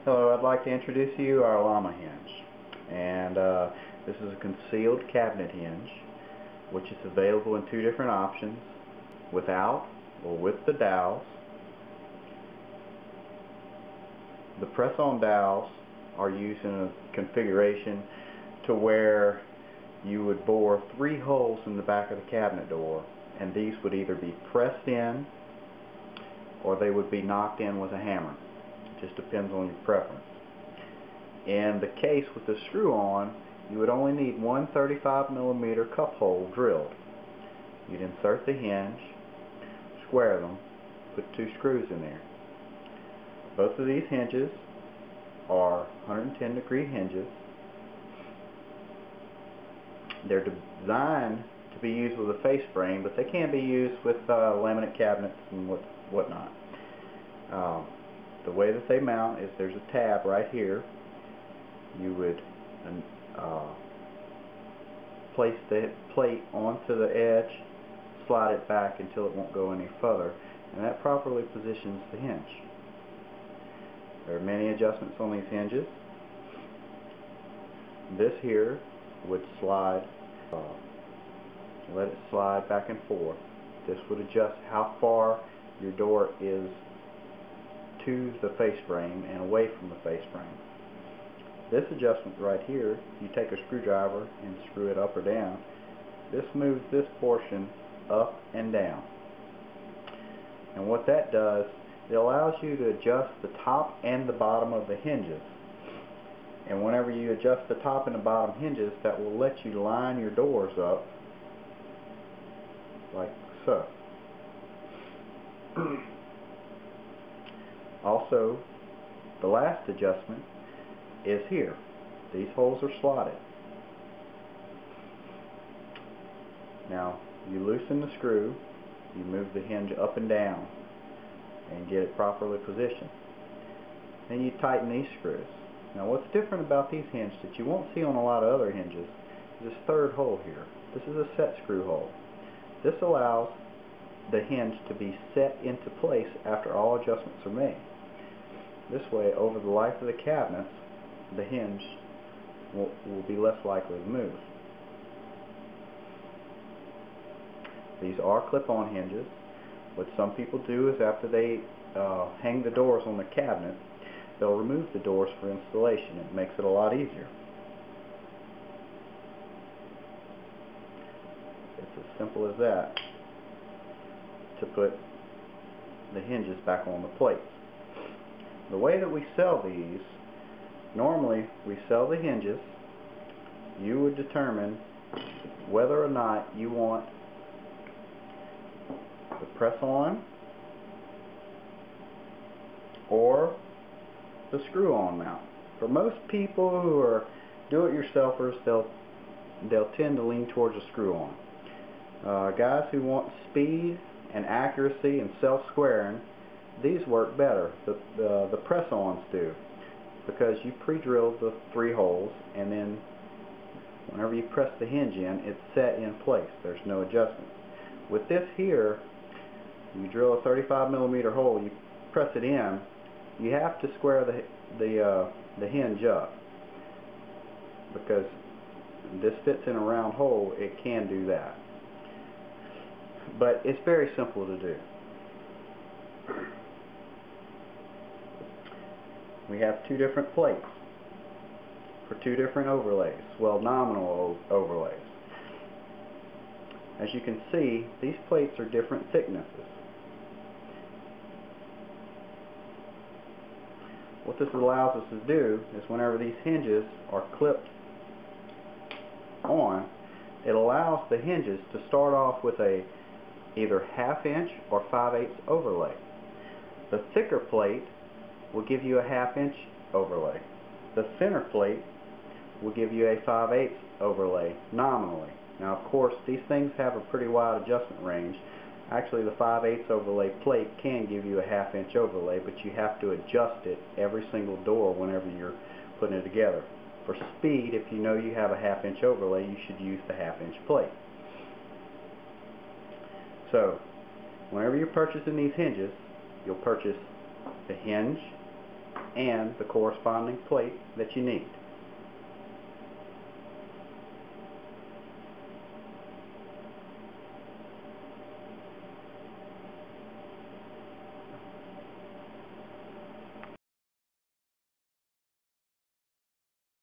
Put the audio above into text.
Hello, I'd like to introduce to you our Lamma hinge. And this is a concealed cabinet hinge, which is available in two different options, without or with the dowels. The press-on dowels are used in a configuration to where you would bore 3 holes in the back of the cabinet door, and these would either be pressed in or they would be knocked in with a hammer. Just depends on your preference. In the case with the screw-on, you would only need one 35mm cup hole drilled. You'd insert the hinge, square them, put 2 screws in there. Both of these hinges are 110-degree hinges. They're designed to be used with a face frame, but they can be used with laminate cabinets and whatnot. The way that they mount is there's a tab right here. You would place the plate onto the edge, slide it back until it won't go any further, and that properly positions the hinge. There are many adjustments on these hinges. This here would slide, let it slide back and forth. This would adjust how far your door is to the face frame and away from the face frame. This adjustment right here, you take a screwdriver and screw it up or down. This moves this portion up and down. And what that does, it allows you to adjust the top and the bottom of the hinges. And whenever you adjust the top and the bottom hinges, that will let you line your doors up like so. Also, the last adjustment is here. These holes are slotted. Now, you loosen the screw, you move the hinge up and down and get it properly positioned. Then you tighten these screws. Now, what's different about these hinges that you won't see on a lot of other hinges is this third hole here. This is a set screw hole. This allows the hinge to be set into place after all adjustments are made. This way, over the life of the cabinets, the hinge will be less likely to move. These are clip-on hinges. What some people do is after they hang the doors on the cabinet, they'll remove the doors for installation. It makes it a lot easier. It's as simple as that to put the hinges back on the plates. The way that we sell these, normally we sell the hinges. You would determine whether or not you want the press-on or the screw-on mount. For most people who are do-it-yourselfers, they'll tend to lean towards a screw-on. Guys who want speed and accuracy and self-squaring, these work better. The press-ons do, because you pre-drilled the 3 holes, and then whenever you press the hinge in, it's set in place. There's no adjustments. With this here, you drill a 35mm hole, you press it in, you have to square the hinge up, because this fits in a round hole. It can do that, but it's very simple to do. We have 2 different plates for 2 different overlays, well, nominal overlays. As you can see, these plates are different thicknesses. What this allows us to do is whenever these hinges are clipped on, it allows the hinges to start off with a either 1/2 inch or 5/8 overlay. The thicker plate will give you a 1/2 inch overlay. The thinner plate will give you a 5/8 overlay nominally. Now, of course, these things have a pretty wide adjustment range. Actually, the 5/8 overlay plate can give you a 1/2 inch overlay, but you have to adjust it every single door whenever you're putting it together. For speed, if you know you have a 1/2 inch overlay, you should use the 1/2 inch plate. So, whenever you're purchasing these hinges, you'll purchase the hinge, and the corresponding plate that you need.